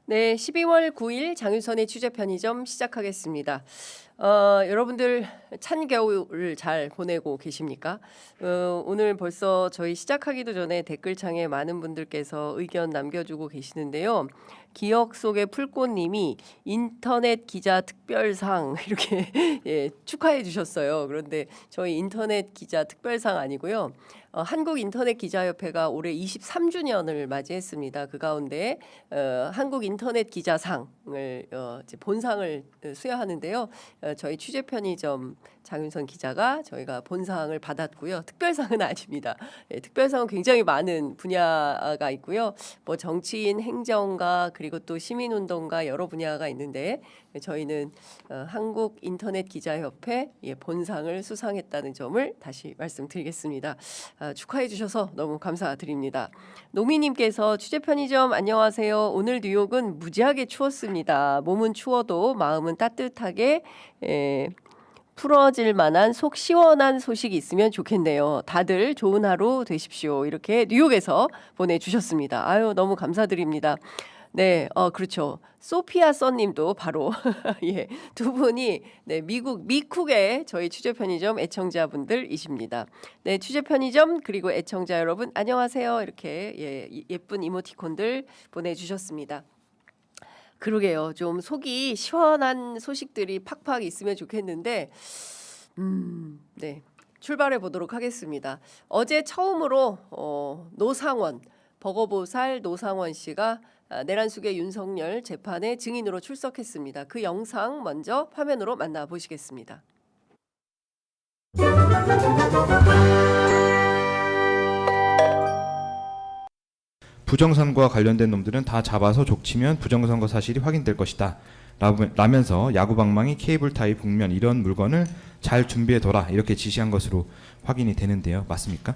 네, 12월 9일 장윤선의 취재 편의점 시작하겠습니다. 여러분들 찬 겨울 잘 보내고 계십니까? 오늘 벌써 저희 시작하기도 전에 댓글창에 많은 분들께서 의견 남겨주고 계시는데요. 기억 속의 풀꽃님이 인터넷 기자 특별상 이렇게 예, 축하해 주셨어요. 그런데 저희 인터넷 기자 특별상 아니고요. 한국인터넷기자협회가 올해 23주년을 맞이했습니다. 그 가운데 한국인터넷기자상을 이제 본상을 수여하는데요. 저희 취재편의점 장윤선 기자가 저희가 본상을 받았고요. 특별상은 아닙니다. 특별상은 굉장히 많은 분야가 있고요. 뭐 정치인, 행정가 그리고 또 시민운동가 여러 분야가 있는데 저희는 한국인터넷기자협회 본상을 수상했다는 점을 다시 말씀드리겠습니다. 축하해 주셔서 너무 감사드립니다. 노미님께서 취재편의점 안녕하세요. 오늘 뉴욕은 무지하게 추웠습니다. 몸은 추워도 마음은 따뜻하게 풀어질 만한 속 시원한 소식이 있으면 좋겠네요. 다들 좋은 하루 되십시오. 이렇게 뉴욕에서 보내주셨습니다. 아유 너무 감사드립니다. 네, 그렇죠. 소피아 써님도 바로 예, 두 분이 네, 미국의 저희 취재편의점 애청자분들이십니다. 네, 취재편의점 그리고 애청자 여러분 안녕하세요. 이렇게 예쁜 이모티콘들 보내주셨습니다. 그러게요. 좀 속이 시원한 소식들이 팍팍 있으면 좋겠는데, 네, 출발해 보도록 하겠습니다. 어제 처음으로 노상원 버거보살 노상원 씨가 내란숙의 윤석열 재판에 증인으로 출석했습니다. 그 영상 먼저 화면으로 만나보시겠습니다. 부정선거와 관련된 놈들은 다 잡아서 족치면 부정선거 사실이 확인될 것이다 라면서 야구방망이, 케이블타이, 복면 이런 물건을 잘 준비해둬라 이렇게 지시한 것으로 확인이 되는데요. 맞습니까?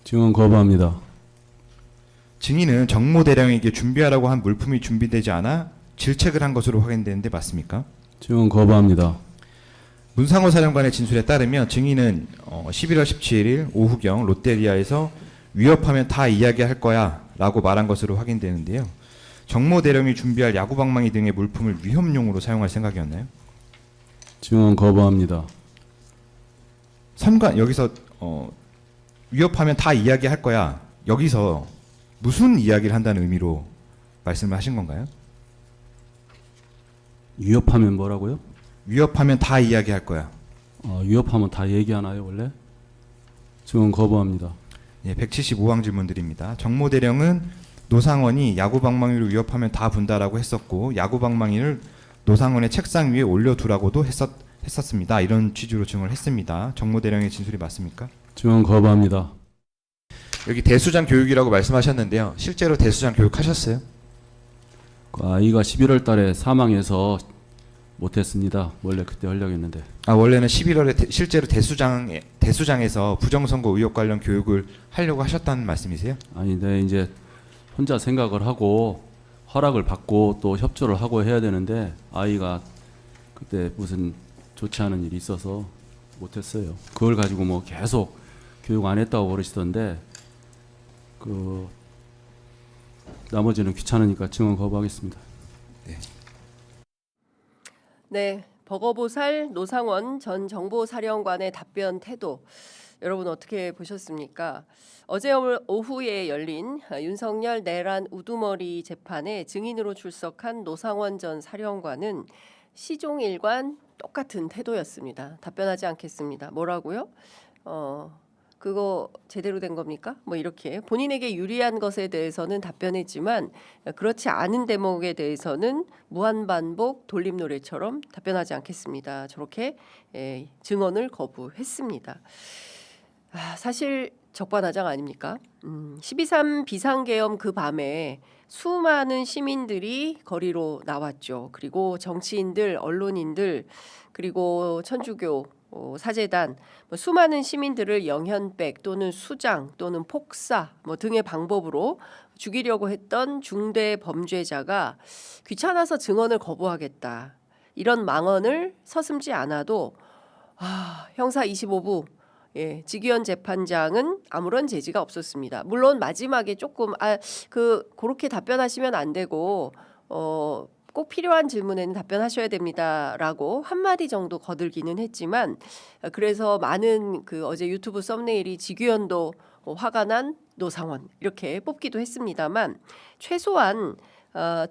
증언 거부합니다. 증인은 정모대령에게 준비하라고 한 물품이 준비되지 않아 질책을 한 것으로 확인되는데 맞습니까? 증언 거부합니다. 문상호 사령관의 진술에 따르면 증인은 11월 17일 오후경 롯데리아에서 위협하면 다 이야기할 거야 라고 말한 것으로 확인되는데요. 정모대령이 준비할 야구방망이 등의 물품을 위협용으로 사용할 생각이었나요? 증언 거부합니다. 선관 여기서 위협하면 다 이야기할 거야 여기서 무슨 이야기를 한다는 의미로 말씀을 하신 건가요? 위협하면 뭐라고요? 위협하면 다 이야기할 거야. 위협하면 다 얘기하나요 원래? 증언 거부합니다. 예, 175항 질문드립니다. 정모대령은 노상원이 야구방망이로 위협하면 다 분다라고 했었고 야구방망이를 노상원의 책상 위에 올려두라고도 했었습니다. 이런 취지로 증언을 했습니다. 정모대령의 진술이 맞습니까? 증언 거부합니다. 여기 대수장 교육이라고 말씀하셨는데요. 실제로 대수장 교육하셨어요? 그 아이가 11월 달에 사망해서 못했습니다. 원래 그때 하려고 했는데. 원래는 11월에 실제로 대수장에서 부정선거 의혹 관련 교육을 하려고 하셨다는 말씀이세요? 아니, 네, 이제 혼자 생각을 하고 허락을 받고 또 협조를 하고 해야 되는데 아이가 그때 무슨 좋지 않은 일이 있어서 못했어요. 그걸 가지고 뭐 계속 교육 안 했다고 그러시던데 그 나머지는 귀찮으니까 증언 거부하겠습니다. 네, 버거보살 노상원 전 정보사령관의 답변 태도 여러분 어떻게 보셨습니까? 어제 오후에 열린 윤석열 내란 우두머리 재판에 증인으로 출석한 노상원 전 사령관은 시종일관 똑같은 태도였습니다. 답변하지 않겠습니다. 뭐라고요? 그거 제대로 된 겁니까? 뭐 이렇게 본인에게 유리한 것에 대해서는 답변했지만 그렇지 않은 대목에 대해서는 무한반복 돌림노래처럼 답변하지 않겠습니다. 저렇게 증언을 거부했습니다. 사실 적반하장 아닙니까? 12.3 비상계엄 그 밤에 수많은 시민들이 거리로 나왔죠. 그리고 정치인들, 언론인들, 그리고 천주교 사제단 수많은 시민들을 영현백 또는 수장 또는 폭사 등의 방법으로 죽이려고 했던 중대 범죄자가 귀찮아서 증언을 거부하겠다 이런 망언을 서슴지 않아도 형사 25부 지기현 재판장은 아무런 제지가 없었습니다. 물론 마지막에 조금 그렇게 답변하시면 안 되고 꼭 필요한 질문에는 답변하셔야 됩니다라고 한마디 정도 거들기는 했지만 그래서 많은 그 어제 유튜브 썸네일이 지규현도 화가 난 노상원 이렇게 뽑기도 했습니다만 최소한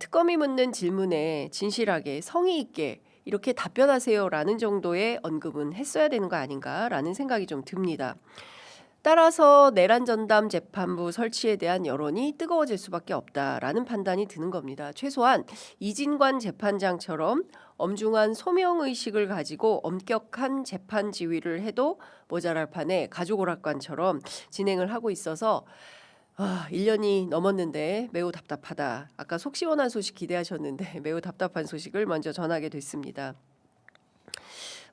특검이 묻는 질문에 진실하게 성의 있게 이렇게 답변하세요라는 정도의 언급은 했어야 되는 거 아닌가라는 생각이 좀 듭니다. 따라서 내란 전담 재판부 설치에 대한 여론이 뜨거워질 수밖에 없다라는 판단이 드는 겁니다. 최소한 이진관 재판장처럼 엄중한 소명 의식을 가지고 엄격한 재판 지휘를 해도 모자랄 판에 가족 오락관처럼 진행을 하고 있어서 1년이 넘었는데 매우 답답하다. 아까 속 시원한 소식 기대하셨는데 매우 답답한 소식을 먼저 전하게 됐습니다.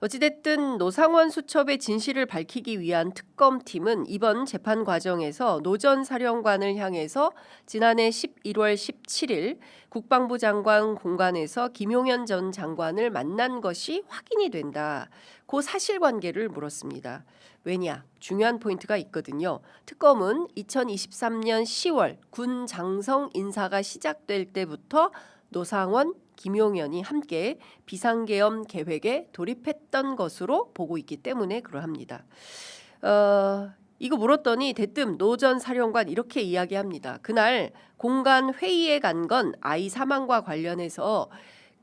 어찌됐든 노상원 수첩의 진실을 밝히기 위한 특검팀은 이번 재판 과정에서 노 전 사령관을 향해서 지난해 11월 17일 국방부 장관 공간에서 김용현 전 장관을 만난 것이 확인이 된다. 그 사실관계를 물었습니다. 왜냐? 중요한 포인트가 있거든요. 특검은 2023년 10월 군 장성 인사가 시작될 때부터 노상원, 김용현이 함께 비상계엄 계획에 돌입했던 것으로 보고 있기 때문에 그러합니다. 이거 물었더니 대뜸 노 전 사령관 이렇게 이야기합니다. 그날 공간 회의에 간 건 아이 사망과 관련해서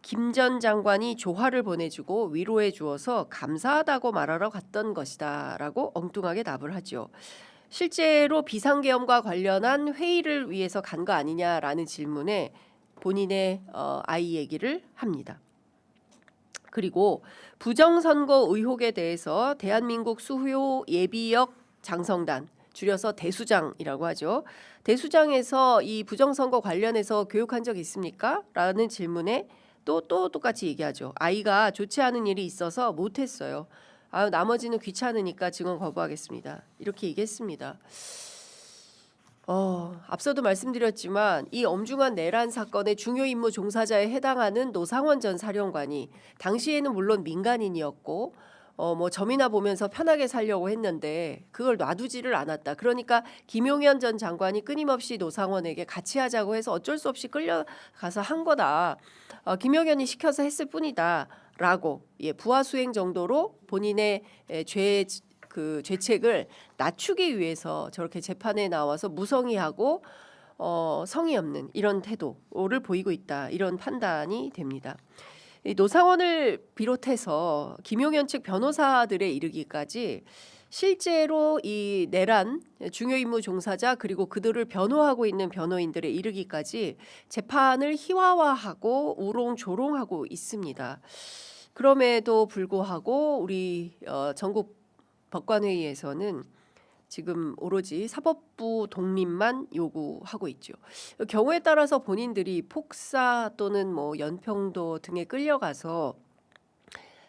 김 전 장관이 조화를 보내주고 위로해 주어서 감사하다고 말하러 갔던 것이다 라고 엉뚱하게 답을 하죠. 실제로 비상계엄과 관련한 회의를 위해서 간 거 아니냐라는 질문에 본인의 아이 얘기를 합니다. 그리고 부정선거 의혹에 대해서 대한민국 수호 예비역 장성단 줄여서 대수장이라고 하죠. 대수장에서 이 부정선거 관련해서 교육한 적 있습니까? 라는 질문에 또 똑같이 얘기하죠. 아이가 좋지 않은 일이 있어서 못했어요. 나머지는 귀찮으니까 증언 거부하겠습니다. 이렇게 얘기했습니다. 앞서도 말씀드렸지만 이 엄중한 내란 사건의 중요 임무 종사자에 해당하는 노상원 전 사령관이 당시에는 물론 민간인이었고 뭐 점이나 보면서 편하게 살려고 했는데 그걸 놔두지를 않았다. 그러니까 김용현 전 장관이 끊임없이 노상원에게 같이 하자고 해서 어쩔 수 없이 끌려가서 한 거다. 김용현이 시켜서 했을 뿐이다. 라고 부하 수행 정도로 본인의 죄책을 낮추기 위해서 저렇게 재판에 나와서 무성의하고 성의 없는 이런 태도를 보이고 있다. 이런 판단이 됩니다. 이 노상원을 비롯해서 김용현 측 변호사들에 이르기까지 실제로 이 내란 중요 임무 종사자 그리고 그들을 변호하고 있는 변호인들에 이르기까지 재판을 희화화하고 우롱조롱하고 있습니다. 그럼에도 불구하고 우리 전국 법관회의에서는 지금 오로지 사법부 독립만 요구하고 있죠. 경우에 따라서 본인들이 폭사 또는 뭐 연평도 등에 끌려가서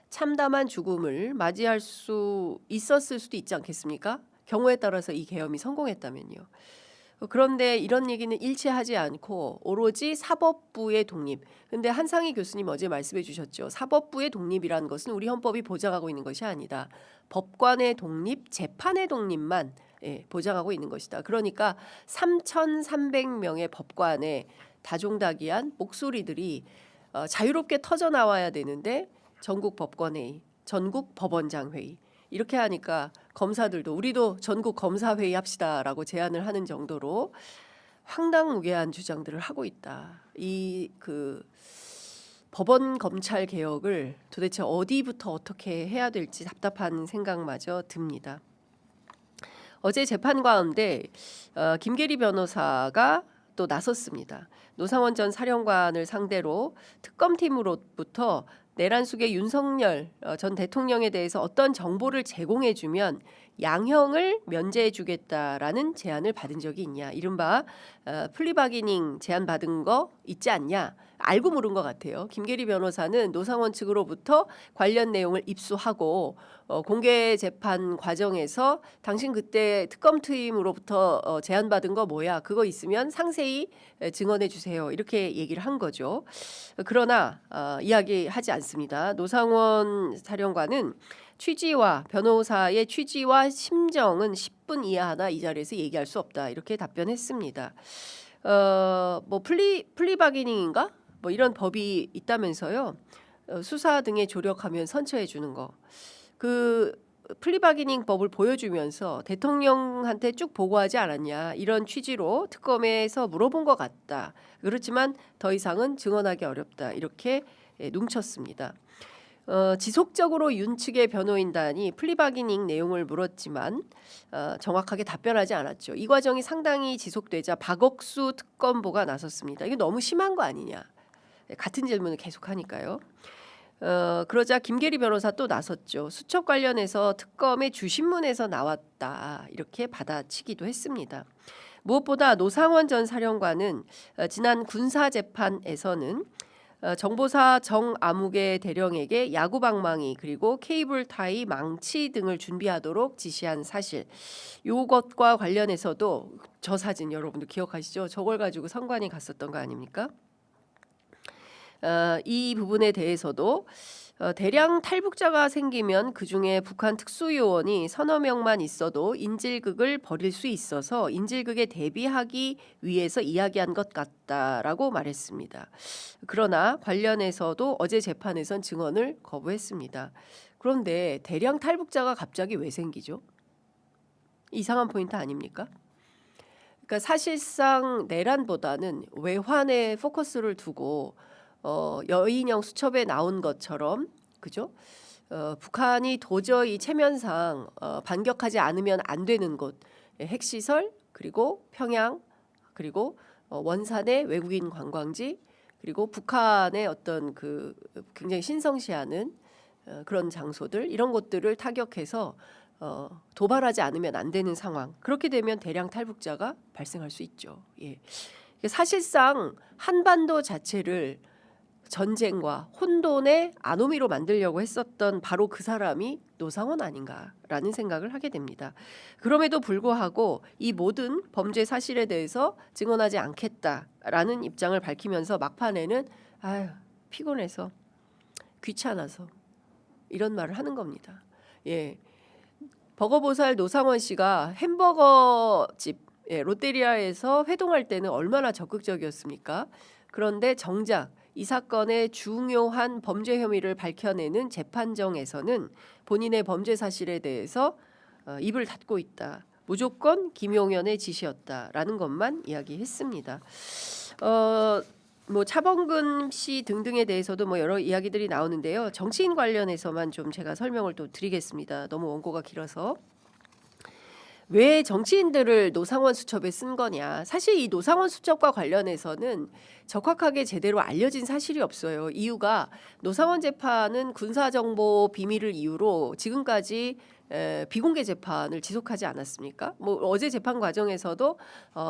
참담한 죽음을 맞이할 수 있었을 수도 있지 않겠습니까? 경우에 따라서 이 계엄이 성공했다면요. 그런데 이런 얘기는 일치하지 않고 오로지 사법부의 독립. 근데 한상희 교수님 어제 말씀해 주셨죠. 사법부의 독립이라는 것은 우리 헌법이 보장하고 있는 것이 아니다. 법관의 독립, 재판의 독립만 보장하고 있는 것이다. 그러니까 3,300명의 법관의 다종다기한 목소리들이 자유롭게 터져 나와야 되는데 전국 법관회의, 전국 법원장 회의 이렇게 하니까 검사들도 우리도 전국 검사회의 합시다라고 제안을 하는 정도로 황당무계한 주장들을 하고 있다. 이 법원 검찰 개혁을 도대체 어디부터 어떻게 해야 될지 답답한 생각마저 듭니다. 어제 재판 가운데 김계리 변호사가 또 나섰습니다. 노상원 전 사령관을 상대로 특검팀으로부터 내란 속의 윤석열 전 대통령에 대해서 어떤 정보를 제공해주면 양형을 면제해주겠다라는 제안을 받은 적이 있냐. 이른바 플리바기닝 제안 받은 거 있지 않냐. 알고 물은 것 같아요. 김계리 변호사는 노상원 측으로부터 관련 내용을 입수하고 공개 재판 과정에서 당신 그때 특검팀으로부터 제안받은 거 뭐야. 그거 있으면 상세히 증언해 주세요. 이렇게 얘기를 한 거죠. 그러나 이야기하지 않습니다. 노상원 사령관은 취지와 변호사의 취지와 심정은 10분 이하 하나 이 자리에서 얘기할 수 없다. 이렇게 답변했습니다. 뭐 플리바기닝인가? 뭐 이런 법이 있다면서요. 수사 등에 조력하면 선처해 주는 거. 그 플리바기닝 법을 보여주면서 대통령한테 쭉 보고하지 않았냐 이런 취지로 특검에서 물어본 것 같다. 그렇지만 더 이상은 증언하기 어렵다. 이렇게 농쳤습니다. 지속적으로 윤 측의 변호인단이 플리바기닝 내용을 물었지만 정확하게 답변하지 않았죠. 이 과정이 상당히 지속되자 박억수 특검보가 나섰습니다. 이게 너무 심한 거 아니냐. 같은 질문을 계속하니까요. 그러자 김계리 변호사 또 나섰죠. 수첩 관련해서 특검의 주신문에서 나왔다 이렇게 받아치기도 했습니다. 무엇보다 노상원 전 사령관은 지난 군사재판에서는 정보사 정아무개 대령에게 야구 방망이 그리고 케이블 타이 망치 등을 준비하도록 지시한 사실 이것과 관련해서도 저 사진 여러분도 기억하시죠? 저걸 가지고 선관위 갔었던 거 아닙니까? 이 부분에 대해서도 대량 탈북자가 생기면 그중에 북한 특수요원이 서너 명만 있어도 인질극을 벌일 수 있어서 인질극에 대비하기 위해서 이야기한 것 같다라고 말했습니다. 그러나 관련해서도 어제 재판에선 증언을 거부했습니다. 그런데 대량 탈북자가 갑자기 왜 생기죠? 이상한 포인트 아닙니까? 그러니까 사실상 내란보다는 외환에 포커스를 두고 여인형 수첩에 나온 것처럼 그죠? 북한이 도저히 체면상 반격하지 않으면 안 되는 곳 핵시설 그리고 평양 그리고 원산의 외국인 관광지 그리고 북한의 어떤 그 굉장히 신성시하는 그런 장소들 이런 것들을 타격해서 도발하지 않으면 안 되는 상황. 그렇게 되면 대량 탈북자가 발생할 수 있죠. 예. 사실상 한반도 자체를 전쟁과 혼돈의 아노미로 만들려고 했었던 바로 그 사람이 노상원 아닌가라는 생각을 하게 됩니다. 그럼에도 불구하고 이 모든 범죄 사실에 대해서 증언하지 않겠다라는 입장을 밝히면서 막판에는 아유 피곤해서 귀찮아서 이런 말을 하는 겁니다. 예, 버거보살 노상원 씨가 햄버거집 롯데리아에서 회동할 때는 얼마나 적극적이었습니까? 그런데 정작 이 사건의 중요한 범죄 혐의를 밝혀내는 재판정에서는 본인의 범죄 사실에 대해서 입을 닫고 있다. 무조건 김용현의 지시였다라는 것만 이야기했습니다. 뭐 차범근 씨 등등에 대해서도 뭐 여러 이야기들이 나오는데요. 정치인 관련해서만 좀 제가 설명을 또 드리겠습니다. 너무 원고가 길어서. 왜 정치인들을 노상원 수첩에 쓴 거냐. 사실 이 노상원 수첩과 관련해서는 적확하게 제대로 알려진 사실이 없어요. 이유가 노상원 재판은 군사정보 비밀을 이유로 지금까지 비공개 재판을 지속하지 않았습니까? 뭐 어제 재판 과정에서도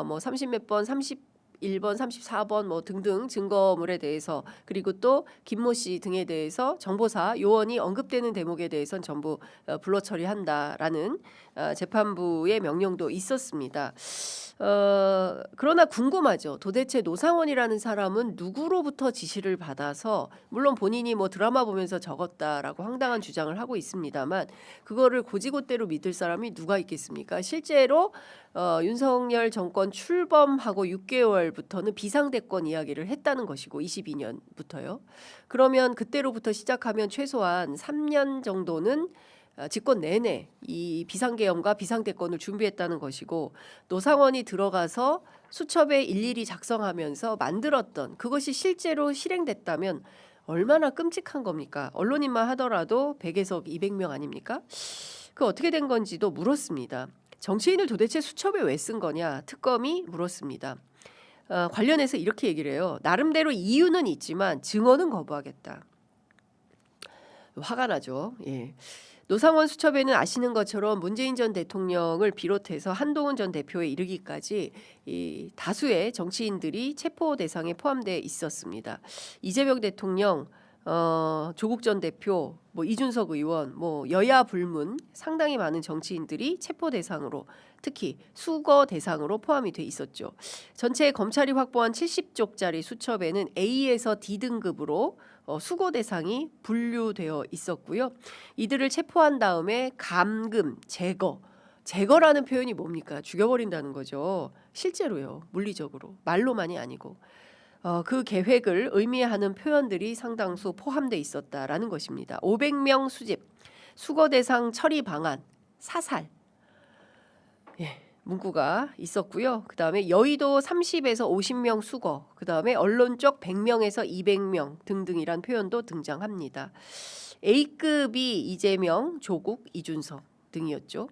뭐 30몇 번, 31번, 34번 뭐 등등 증거물에 대해서 그리고 또 김모 씨 등에 대해서 정보사 요원이 언급되는 대목에 대해서는 전부 불러 처리한다라는 재판부의 명령도 있었습니다. 그러나 궁금하죠. 도대체 노상원이라는 사람은 누구로부터 지시를 받아서 물론 본인이 뭐 드라마 보면서 적었다라고 황당한 주장을 하고 있습니다만 그거를 고지고대로 믿을 사람이 누가 있겠습니까? 실제로 윤석열 정권 출범하고 6개월부터는 비상대권 이야기를 했다는 것이고 22년부터요. 그러면 그때로부터 시작하면 최소한 3년 정도는 집권 내내 이 비상계엄과 비상대권을 준비했다는 것이고 노상원이 들어가서 수첩에 일일이 작성하면서 만들었던 그것이 실제로 실행됐다면 얼마나 끔찍한 겁니까? 언론인만 하더라도 100에서 200명 아닙니까? 그 어떻게 된 건지도 물었습니다. 정치인을 도대체 수첩에 왜 쓴 거냐? 특검이 물었습니다. 관련해서 이렇게 얘기를 해요. 나름대로 이유는 있지만 증언은 거부하겠다. 화가 나죠. 예. 노상원 수첩에는 아시는 것처럼 문재인 전 대통령을 비롯해서 한동훈 전 대표에 이르기까지 이 다수의 정치인들이 체포 대상에 포함되어 있었습니다. 이재명 대통령, 조국 전 대표, 뭐 이준석 의원, 뭐 여야 불문 상당히 많은 정치인들이 체포 대상으로 특히 수거 대상으로 포함이 돼 있었죠. 전체 검찰이 확보한 70쪽짜리 수첩에는 A에서 D 등급으로 수거 대상이 분류되어 있었고요. 이들을 체포한 다음에 감금, 제거라는 표현이 뭡니까? 죽여버린다는 거죠. 실제로요. 물리적으로. 말로만이 아니고. 그 계획을 의미하는 표현들이 상당수 포함되어 있었다라는 것입니다. 500명 수집, 수거 대상 처리 방안, 사살. 예, 문구가 있었고요. 그다음에 여의도 30에서 50명 수거, 그다음에 언론 쪽 100명에서 200명 등등이란 표현도 등장합니다. A급이 이재명, 조국, 이준석 등이었죠.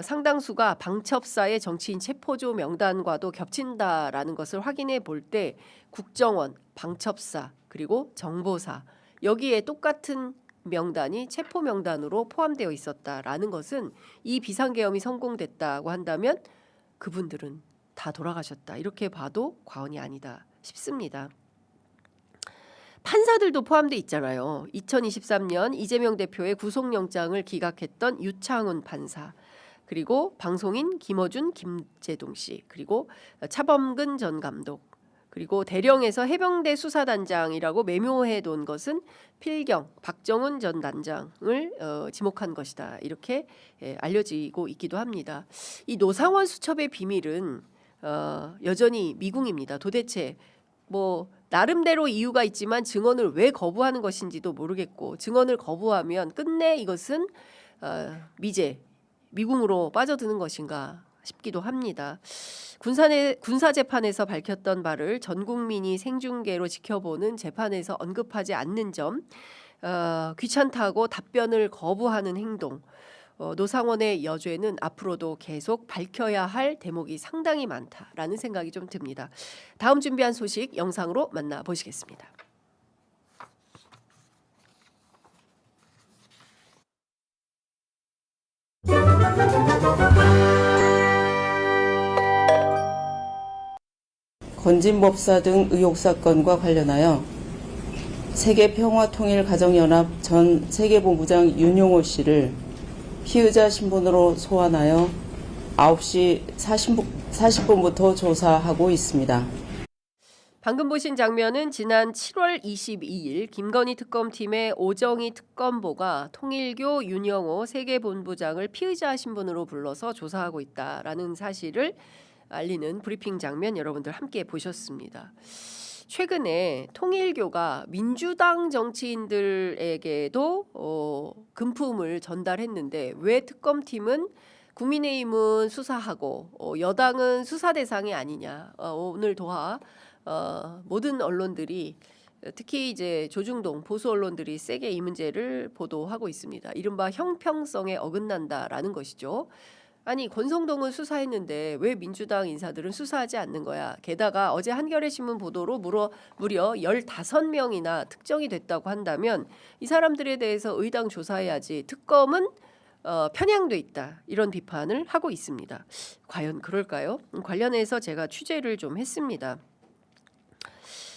상당수가 방첩사의 정치인 체포조 명단과도 겹친다라는 것을 확인해 볼 때 국정원, 방첩사, 그리고 정보사 여기에 똑같은 명단이 체포 명단으로 포함되어 있었다라는 것은 이 비상계엄이 성공됐다고 한다면 그분들은 다 돌아가셨다. 이렇게 봐도 과언이 아니다 싶습니다. 판사들도 포함돼 있잖아요. 2023년 이재명 대표의 구속영장을 기각했던 유창훈 판사, 그리고 방송인 김어준, 김재동 씨, 그리고 차범근 전 감독, 그리고 대령에서 해병대 수사단장이라고 매묘해 둔 것은 필경, 박정훈 전 단장을 지목한 것이다. 이렇게 알려지고 있기도 합니다. 이 노상원 수첩의 비밀은 여전히 미궁입니다. 도대체 뭐 나름대로 이유가 있지만 증언을 왜 거부하는 것인지도 모르겠고, 증언을 거부하면 끝내 이것은 미궁으로 빠져드는 것인가 싶기도 합니다. 군사재판에서 밝혔던 바를 전 국민이 생중계로 지켜보는 재판에서 언급하지 않는 점, 귀찮다고 답변을 거부하는 행동, 노상원의 여죄는 앞으로도 계속 밝혀야 할 대목이 상당히 많다라는 생각이 좀 듭니다. 다음 준비한 소식 영상으로 만나보시겠습니다. 건진법사 등 의혹 사건과 관련하여 세계평화통일가정연합 전 세계본부장 윤용호 씨를 피의자 신분으로 소환하여 9시 40분부터 조사하고 있습니다. 방금 보신 장면은 지난 7월 22일 김건희 특검팀의 오정희 특검보가 통일교 윤영호 세계본부장을 피의자 신분으로 불러서 조사하고 있다라는 사실을 알리는 브리핑 장면 여러분들 함께 보셨습니다. 최근에 통일교가 민주당 정치인들에게도 금품을 전달했는데 왜 특검팀은 국민의힘은 수사하고 여당은 수사 대상이 아니냐. 오늘 도하 모든 언론들이 특히 이제 조중동 보수 언론들이 세게 이 문제를 보도하고 있습니다. 이른바 형평성에 어긋난다라는 것이죠. 아니 권성동은 수사했는데 왜 민주당 인사들은 수사하지 않는 거야. 게다가 어제 한겨레 신문 보도로 무려 15명이나 특정이 됐다고 한다면 이 사람들에 대해서 의당 조사해야지. 특검은 편향돼 있다. 이런 비판을 하고 있습니다. 과연 그럴까요? 관련해서 제가 취재를 좀 했습니다.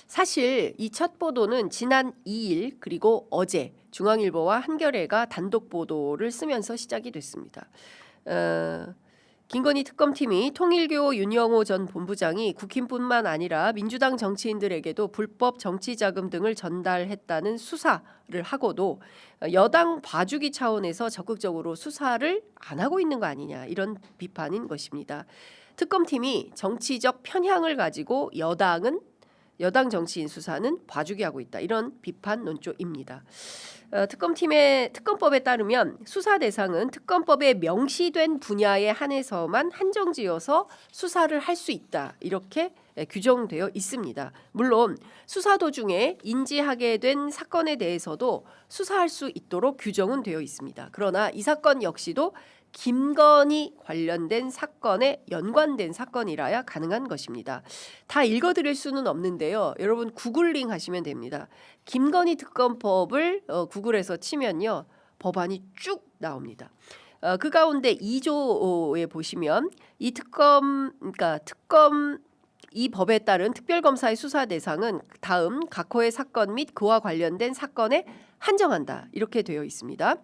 사실 이 첫 보도는 지난 2일 그리고 어제 중앙일보와 한겨레가 단독 보도를 쓰면서 시작이 됐습니다. 김건희 특검팀이 통일교 윤영호 전 본부장이 국힘뿐만 아니라 민주당 정치인들에게도 불법 정치자금 등을 전달했다는 수사를 하고도 여당 봐주기 차원에서 적극적으로 수사를 안 하고 있는 거 아니냐, 이런 비판인 것입니다. 특검팀이 정치적 편향을 가지고 여당 정치인 수사는 봐주기 하고 있다, 이런 비판 논조입니다. 특검법에 따르면 수사 대상은 특검법에 명시된 분야에 한해서만 한정지어서 수사를 할 수 있다, 이렇게 규정되어 있습니다. 물론 수사 도중에 인지하게 된 사건에 대해서도 수사할 수 있도록 규정은 되어 있습니다. 그러나 이 사건 역시도 김건희 관련된 사건에 연관된 사건이라야 가능한 것입니다. 다 읽어드릴 수는 없는데요. 여러분 구글링 하시면 됩니다. 김건희 특검법을 구글에서 치면요, 법안이 쭉 나옵니다. 그 가운데 2조에 보시면 이 이 법에 따른 특별검사의 수사 대상은 다음 각호의 사건 및 그와 관련된 사건에 한정한다, 이렇게 되어 있습니다.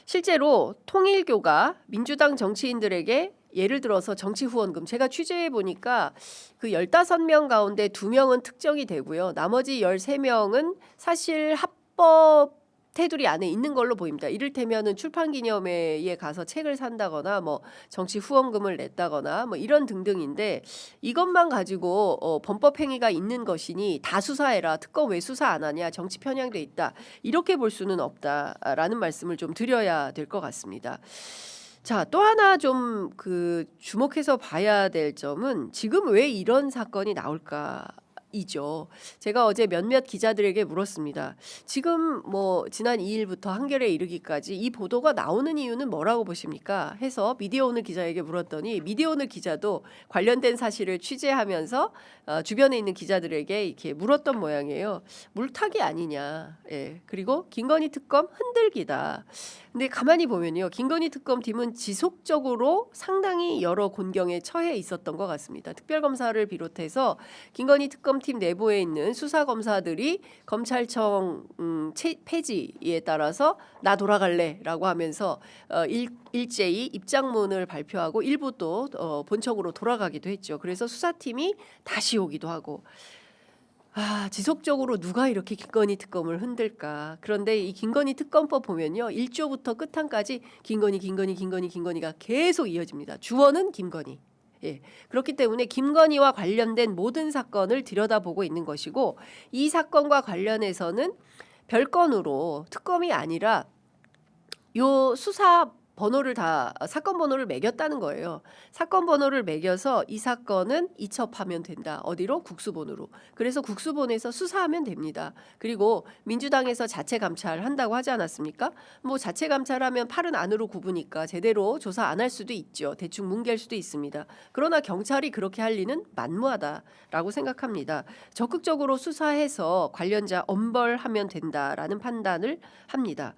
실제로 통일교가 민주당 정치인들에게 예를 들어서 정치 후원금, 제가 취재해 보니까 그 15명 가운데 2명은 특정이 되고요. 나머지 13명은 사실 합법 테두리 안에 있는 걸로 보입니다. 이를테면은 출판기념회에 가서 책을 산다거나 뭐 정치 후원금을 냈다거나 뭐 이런 등등인데 이것만 가지고 범법 행위가 있는 것이니 다 수사해라. 특검 왜 수사 안 하냐. 정치 편향돼 있다. 이렇게 볼 수는 없다라는 말씀을 좀 드려야 될 것 같습니다. 자, 또 하나 좀 주목해서 봐야 될 점은 지금 왜 이런 사건이 나올까? 이죠. 제가 어제 몇몇 기자들에게 물었습니다. 지금 뭐 지난 2일부터 한겨레에 이르기까지 이 보도가 나오는 이유는 뭐라고 보십니까? 해서 미디어오늘 기자에게 물었더니 미디어오늘 기자도 관련된 사실을 취재하면서 주변에 있는 기자들에게 이렇게 물었던 모양이에요. 물타기 아니냐. 예. 그리고 김건희 특검 흔들기다. 근데 가만히 보면요. 김건희 특검팀은 지속적으로 상당히 여러 곤경에 처해 있었던 것 같습니다. 특별검사를 비롯해서 김건희 특검팀 내부에 있는 수사검사들이 검찰청 폐지에 따라서 나 돌아갈래라고 하면서 일제히 입장문을 발표하고 일부 또 본청으로 돌아가기도 했죠. 그래서 수사팀이 다시 오기도 하고 지속적으로 누가 이렇게 김건희 특검을 흔들까. 그런데 이 김건희 특검법 보면요. 1조부터 끝판까지 김건희가 계속 이어집니다. 주어는 김건희. 예. 그렇기 때문에 김건희와 관련된 모든 사건을 들여다보고 있는 것이고 이 사건과 관련해서는 별건으로 특검이 아니라 요 수사 번호를 사건 번호를 매겼다는 거예요. 사건 번호를 매겨서 이 사건은 이첩하면 된다. 어디로? 국수본으로. 그래서 국수본에서 수사하면 됩니다. 그리고 민주당에서 자체 감찰한다고 하지 않았습니까? 뭐 자체 감찰하면 팔은 안으로 굽으니까 제대로 조사 안 할 수도 있죠. 대충 뭉갤 수도 있습니다. 그러나 경찰이 그렇게 할 리는 만무하다라고 생각합니다. 적극적으로 수사해서 관련자 엄벌하면 된다라는 판단을 합니다.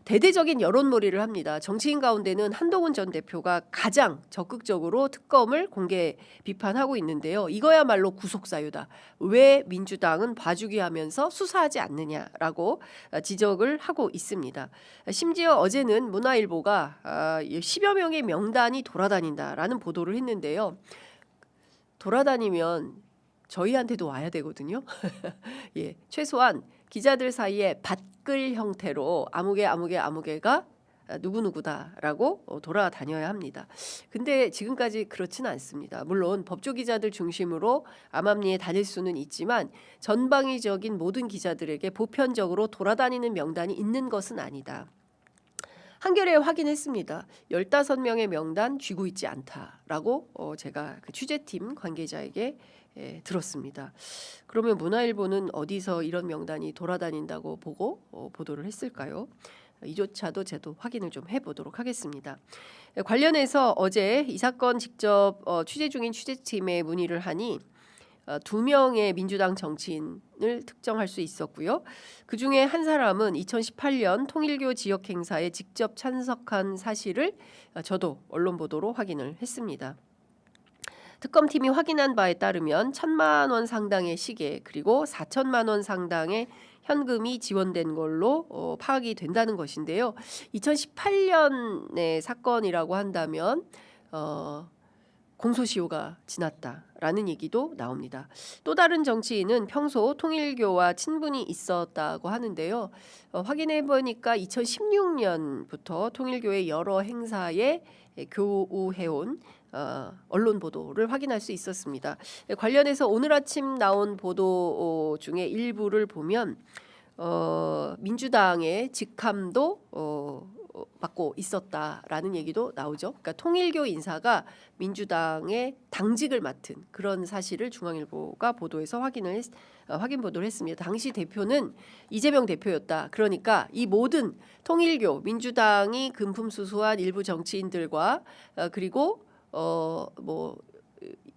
대대적인 여론몰이를 합니다. 정치인 가운데는 한동훈 전 대표가 가장 적극적으로 특검을 공개 비판하고 있는데요. 이거야말로 구속사유다. 왜 민주당은 봐주기 하면서 수사하지 않느냐라고 지적을 하고 있습니다. 심지어 어제는 문화일보가 10여 명의 명단이 돌아다닌다라는 보도를 했는데요. 돌아다니면 저희한테도 와야 되거든요. 예, 최소한 기자들 사이에 밭글 형태로 아무개가 누구누구다라고 돌아다녀야 합니다. 근데 지금까지 그렇지는 않습니다. 물론 법조 기자들 중심으로 암암리에 다닐 수는 있지만 전방위적인 모든 기자들에게 보편적으로 돌아다니는 명단이 있는 것은 아니다. 한겨레에 확인했습니다. 15명의 명단 쥐고 있지 않다라고 제가 그 취재팀 관계자에게 들었습니다. 그러면 문화일보는 어디서 이런 명단이 돌아다닌다고 보고 보도를 했을까요? 이조차도 저도 확인을 좀 해보도록 하겠습니다. 관련해서 어제 이 사건 직접 취재 중인 취재팀에 문의를 하니 2명의 민주당 정치인을 특정할 수 있었고요. 그중에 한 사람은 2018년 통일교 지역 행사에 직접 참석한 사실을 저도 언론 보도로 확인을 했습니다. 특검팀이 확인한 바에 따르면 1,000만 원 상당의 시계 그리고 4천만 원 상당의 현금이 지원된 걸로 파악이 된다는 것인데요. 2018년의 사건이라고 한다면 공소시효가 지났다라는 얘기도 나옵니다. 또 다른 정치인은 평소 통일교와 친분이 있었다고 하는데요. 확인해 보니까 2016년부터 통일교의 여러 행사에 교우해온 언론 보도를 확인할 수 있었습니다. 관련해서 오늘 아침 나온 보도 중에 일부를 보면 민주당의 직함도 맡고 있었다라는 얘기도 나오죠. 그러니까 통일교 인사가 민주당의 당직을 맡은 그런 사실을 중앙일보가 보도해서 확인 보도를 했습니다. 당시 대표는 이재명 대표였다. 그러니까 이 모든 통일교 민주당이 금품수수한 일부 정치인들과 그리고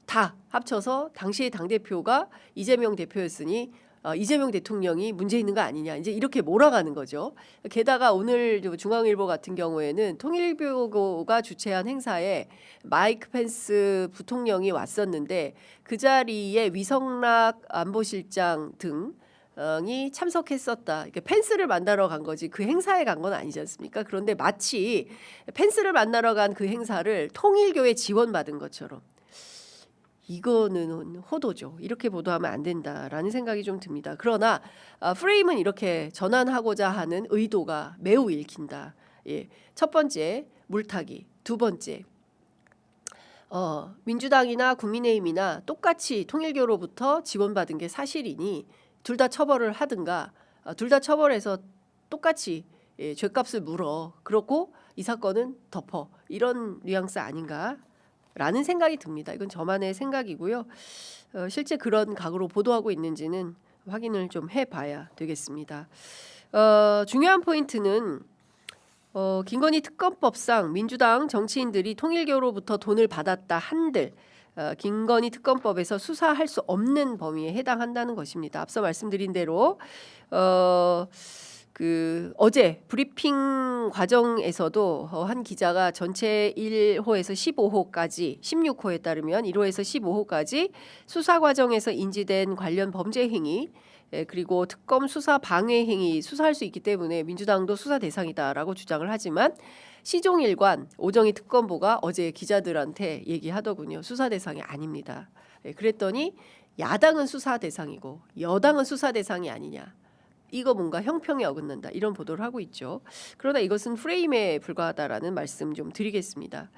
다 합쳐서 당시의 당대표가 이재명 대표였으니 이재명 대통령이 문제 있는 거 아니냐 이제 이렇게 몰아가는 거죠. 게다가 오늘 중앙일보 같은 경우에는 통일교가 주최한 행사에 마이크 펜스 부통령이 왔었는데 그 자리에 위성락 안보실장 등이 참석했었다. 그러니까 펜스를 만나러 간 거지 그 행사에 간 건 아니지 않습니까? 그런데 마치 펜스를 만나러 간 그 행사를 통일교에 지원받은 것처럼 이거는 호도죠. 이렇게 보도하면 안 된다라는 생각이 좀 듭니다. 그러나 프레임은 이렇게 전환하고자 하는 의도가 매우 읽힌다. 예. 첫 번째 물타기, 두 번째 민주당이나 국민의힘이나 똑같이 통일교로부터 지원받은 게 사실이니 둘 다 처벌을 하든가 둘 다 처벌해서 똑같이 예, 죗값을 물어. 그렇고 이 사건은 덮어. 이런 뉘앙스 아닌가라는 생각이 듭니다. 이건 저만의 생각이고요. 실제 그런 각오로 보도하고 있는지는 확인을 좀 해봐야 되겠습니다. 중요한 포인트는 김건희 특검법상 민주당 정치인들이 통일교로부터 돈을 받았다 한들 김건희 특검법에서 수사할 수 없는 범위에 해당한다는 것입니다. 앞서 말씀드린 대로 어제 브리핑 과정에서도 한 기자가 전체 1호에서 15호까지 16호에 따르면 1호에서 15호까지 수사 과정에서 인지된 관련 범죄 행위 그리고 특검 수사 방해 행위 수사할 수 있기 때문에 민주당도 수사 대상이다라고 주장을 하지만 시종일관 오정희 특검보가 어제 기자들한테 얘기하더군요. 수사 대상이 아닙니다. 그랬더니 야당은 수사 대상이고 여당은 수사 대상이 아니냐. 이거 뭔가 형평에 어긋난다 이런 보도를 하고 있죠. 그러나 이것은 프레임에 불과하다라는 말씀 좀 드리겠습니다.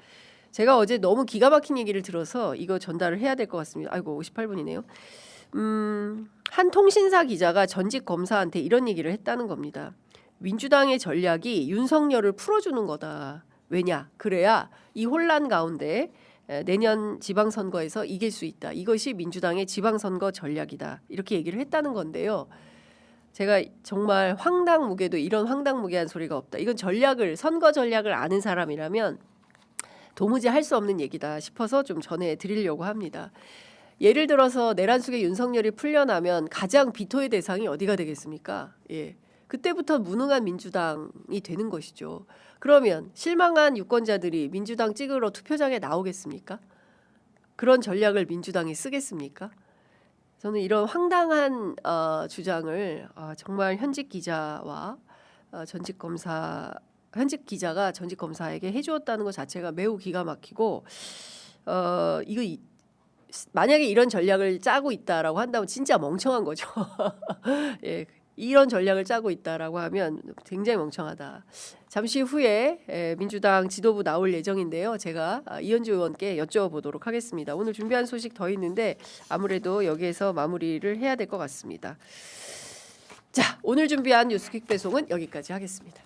제가 어제 너무 기가 막힌 얘기를 들어서 이거 전달을 해야 될 것 같습니다. 아이고 58분이네요. 한 통신사 기자가 전직 검사한테 이런 얘기를 했다는 겁니다. 민주당의 전략이 윤석열을 풀어주는 거다. 왜냐? 그래야 이 혼란 가운데 내년 지방선거에서 이길 수 있다. 이것이 민주당의 지방선거 전략이다. 이렇게 얘기를 했다는 건데요. 제가 정말 황당무계도 이런 황당무계한 소리가 없다. 이건 선거 전략을 아는 사람이라면 도무지 할 수 없는 얘기다 싶어서 좀 전해드리려고 합니다. 예를 들어서 내란 속에 윤석열이 풀려나면 가장 비토의 대상이 어디가 되겠습니까? 예. 그때부터 무능한 민주당이 되는 것이죠. 그러면 실망한 유권자들이 민주당 찍으러 투표장에 나오겠습니까? 그런 전략을 민주당이 쓰겠습니까? 저는 이런 황당한 주장을 정말 현직 기자가 전직 검사에게 해주었다는 것 자체가 매우 기가 막히고 이거 만약에 이런 전략을 짜고 있다라고 한다면 진짜 멍청한 거죠. 예, 이런 전략을 짜고 있다라고 하면 굉장히 멍청하다. 잠시 후에 민주당 지도부 나올 예정인데요. 제가 이현주 의원께 여쭤보도록 하겠습니다. 오늘 준비한 소식 더 있는데 아무래도 여기에서 마무리를 해야 될 것 같습니다. 자, 오늘 준비한 뉴스퀵 배송은 여기까지 하겠습니다.